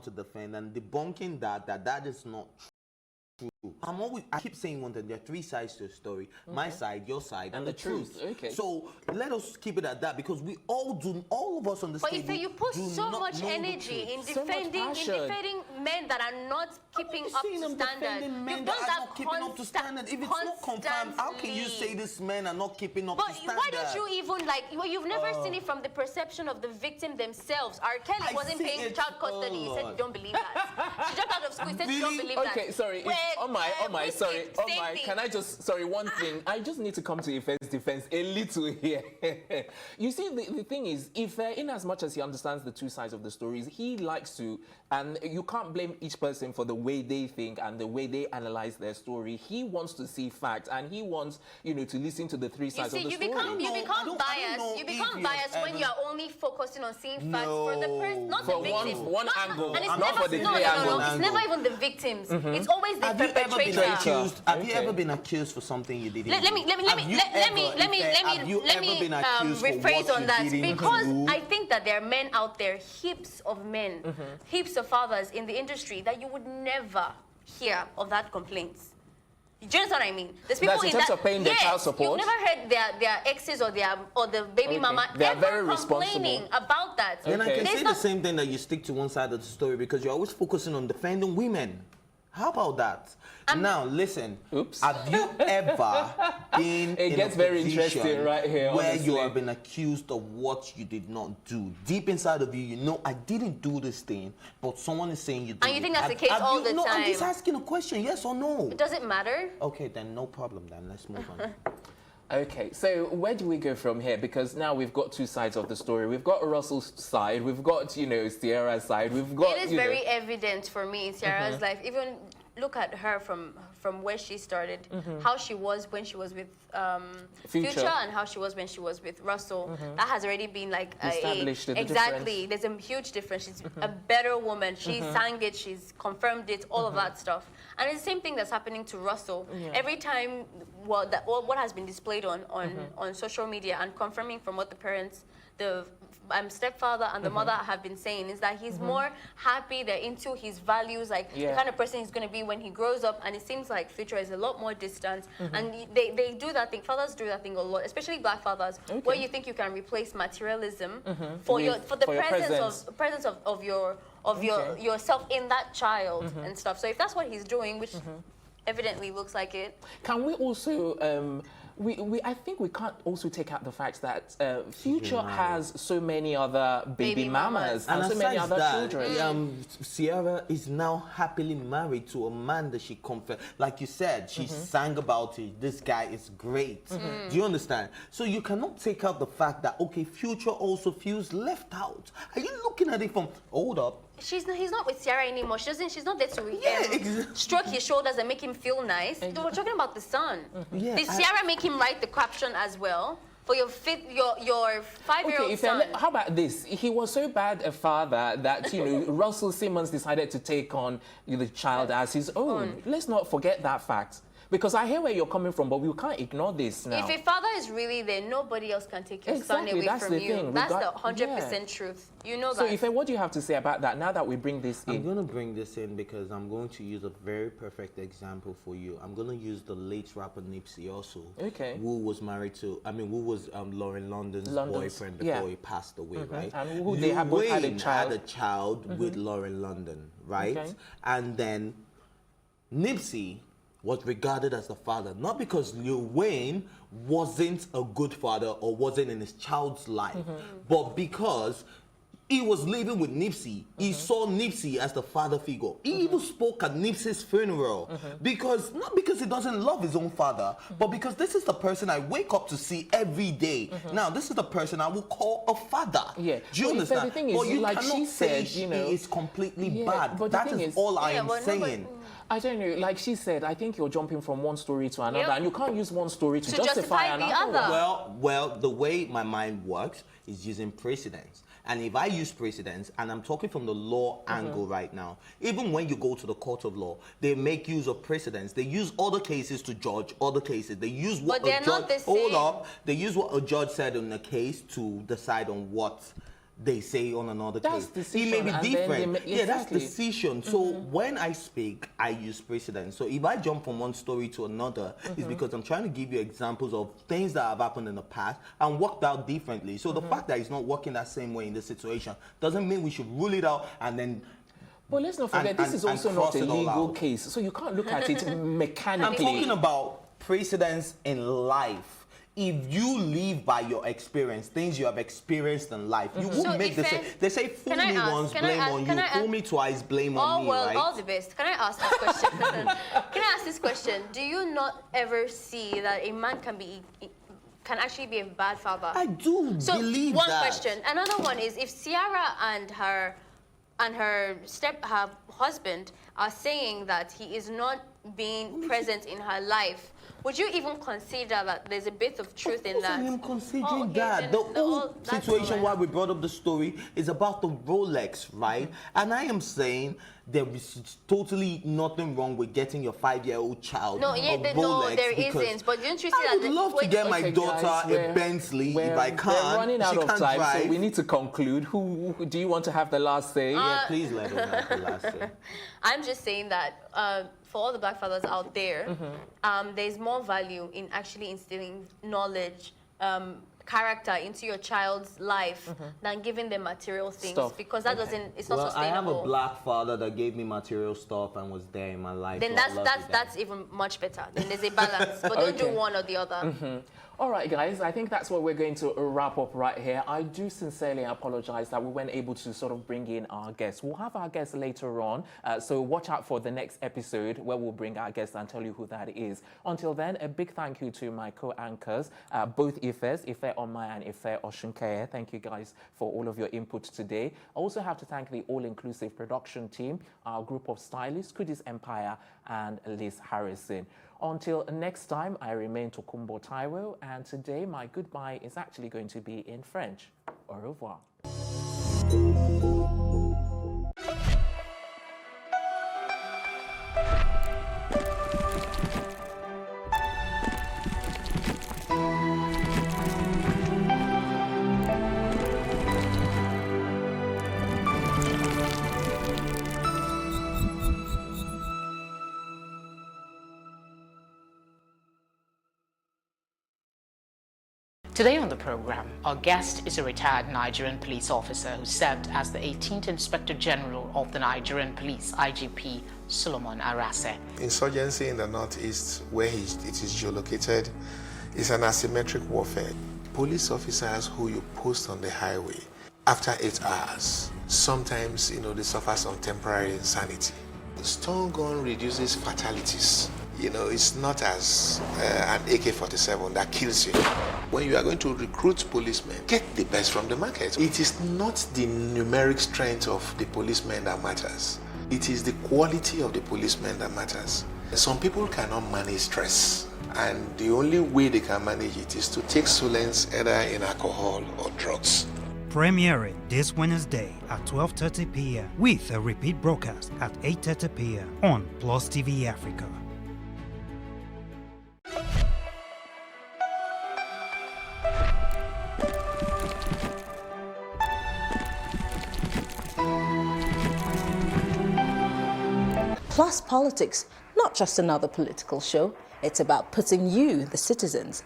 to defend and debunking that is not true. I keep saying one thing. There are three sides to a story: my side, your side, and the truth. Okay. So let us keep it at that, because we all of us on the table. But you put so much energy in defending men that are not keeping up to standard. Men that are not keeping up to standard. If it's not confirmed, how can you say these men are not keeping up to standard? But why don't you even you've never seen it from the perception of the victim themselves. R. Kelly wasn't paying child custody. He said you don't believe that. She dropped out of school. He said you don't believe that. Okay, sorry. Can I just, one thing. I just need to come to Ife's defense a little here. You see, the thing is, Ife, in as much as he understands the two sides of the stories, he likes to, and you can't blame each person for the way they think and the way they analyze their story. He wants to see facts, and he wants, to listen to the three sides of the story. You become biased. You become biased when you are only focusing on seeing facts for the person, not the victims. One angle, and it's not for the three angles. It's never even the victims. It's always the perpetrator. Have you ever been accused for something you didn't? Let me rephrase on that, because I think that there are men out there, heaps of men, heaps of fathers in the industry that you would never hear of that complaints. Do you understand what I mean? There's people in terms of paying their child support. You've never heard their exes or the baby mama ever complaining about that. Then I can say the same thing, that you stick to one side of the story because you're always focusing on defending women. How about that? Now, listen. Oops. Have you ever been in a very interesting right here, where honestly. you have been accused of what you did not do? Deep inside of you, you know, I didn't do this thing, but someone is saying you did. And you think that's the case all the time? No, I'm just asking a question, yes or no? It doesn't matter. Okay, then no problem then. Let's move on. Okay, so where do we go from here? Because now we've got two sides of the story. We've got Russell's side, we've got, Sierra's side, we've got, It is very evident for me in Sierra's life. Even look at her from where she started, how she was when she was with Future and how she was when she was with Russell. That has already been like established exactly. There's a huge difference. She's a better woman. She sang it. She's confirmed it. All of that stuff. And it's the same thing that's happening to Russell. Every time, what has been displayed on social media and confirming from what the parents, the stepfather and the mother have been saying, is that he's more happy, they're into his values, like the kind of person he's going to be when he grows up. And it seems like Future is a lot more distant. And they do that thing, fathers do that thing a lot, especially black fathers, where you think you can replace materialism for the presence of yourself in that child and stuff. So if that's what he's doing, which evidently looks like it. Can we also I think we can't also take out the fact that Future has so many other baby mamas and so many other children. Sierra is now happily married to a man that she confessed. Like you said, she sang about it. This guy is great. Do you understand? So you cannot take out the fact that, okay, Future also feels left out. Are you looking at it from, hold up, he's not with Sierra anymore. She's not there to stroke his shoulders and make him feel nice. We're talking about the son. Did Sierra make him write the caption as well for your 5-year-old son? How about this? He was so bad a father that Russell Simmons decided to take on the child as his own. Let's not forget that fact. Because I hear where you're coming from, but we can't ignore this now. If a father is really there, nobody else can take your son away from you. That's the 100% truth. You know that. So, Ife, what do you have to say about that now that we bring this in? I'm going to bring this in because I'm going to use a very perfect example for you. I'm going to use the late rapper Nipsey Hussle. Okay. Who was married to, who was Lauren London's boyfriend before he passed away, right? And who they have both had a child with Lauren London, right? Okay. And then Nipsey was regarded as the father, not because Lil Wayne wasn't a good father or wasn't in his child's life, but because he was living with Nipsey. He saw Nipsey as the father figure. He even spoke at Nipsey's funeral not because he doesn't love his own father, but because this is the person I wake up to see every day. Now, this is the person I will call a father. Yeah. Do you understand? The thing is, but you like cannot she said, he is completely bad. But that is all I am saying. I don't know, like she said, I think you're jumping from one story to another, and you can't use one story to justify the another. other. Well, the way my mind works is using precedents. And if I use precedents, and I'm talking from the law angle right now, even when you go to the court of law, they make use of precedents. They use other cases to judge other cases. They use what a judge... Hold up. They use what a judge said in a case to decide on what they say on another That's case. It may decision, be and then they different. may- Yeah, that's exactly. decision. So when I speak, I use precedent. So if I jump from one story to another, it's because I'm trying to give you examples of things that have happened in the past and worked out differently. So the fact that it's not working that same way in this situation doesn't mean we should rule it out and then. But let's not forget, this is also not a legal case, so you can't look at it mechanically. I'm talking about precedents in life. If you live by your experience, things you have experienced in life, you won't So make the Ife, same. They say fool me once, blame on you. Fool me twice, blame on me, right? All the best. Can I ask this question? Can I ask this question? Do you not ever see that a man can actually be a bad father? I do So believe one that. question. Another one is, if Ciara and her husband are saying that he is not being present in her life, would you even consider that there's a bit of truth in that? I am considering Oh, okay, that. then The whole that's situation all why right. we brought up the story is about the Rolex, right? And I am saying there is totally nothing wrong with getting your 5-year-old child No, yeah, a Rolex. there because isn't. But don't you see I that? would love to get my Okay, daughter guys, a Bentley if I can. We're running out She of can't time, drive. so we need to conclude. Who do you want to have the last say? Yeah, please let her have the last say. I'm just saying that for all the black fathers out there, there's more value in actually instilling knowledge, character into your child's life than giving them material things, Stuff. because that it's not Well, I have sustainable. a black father that gave me material stuff and was there in my life. Then so I love you, Dad. that's even much better. Then there's a balance, but don't do Okay. one or the other. All right, guys, I think that's what we're going to wrap up right here. I do sincerely apologize that we weren't able to sort of bring in our guests. We'll have our guests later on, so watch out for the next episode where we'll bring our guests and tell you who that is. Until then, a big thank you to my co-anchors, both Ifes, Ife Omaya and Ife Oshunkeye. Thank you guys for all of your input today. I also have to thank the all-inclusive production team, our group of stylists, Kudis Empire and Liz Harrison. Until next time, I remain Tokumbo Taiwo, and today my goodbye is actually going to be in French. Au revoir. Today on the program, our guest is a retired Nigerian police officer who served as the 18th Inspector General of the Nigerian Police, IGP Solomon Arase. Insurgency in the northeast, where it is geolocated, is an asymmetric warfare. Police officers who you post on the highway, after 8 hours, sometimes, they suffer some temporary insanity. The stun gun reduces fatalities. It's not as an AK-47 that kills you. When you are going to recruit policemen, get the best from the market. It is not the numeric strength of the policemen that matters. It is the quality of the policemen that matters. Some people cannot manage stress, and the only way they can manage it is to take solace either in alcohol or drugs. Premiering this Wednesday at 12:30 p.m. with a repeat broadcast at 8:30 p.m. on Plus TV Africa. Plus Politics, not just another political show. It's about putting you, the citizens,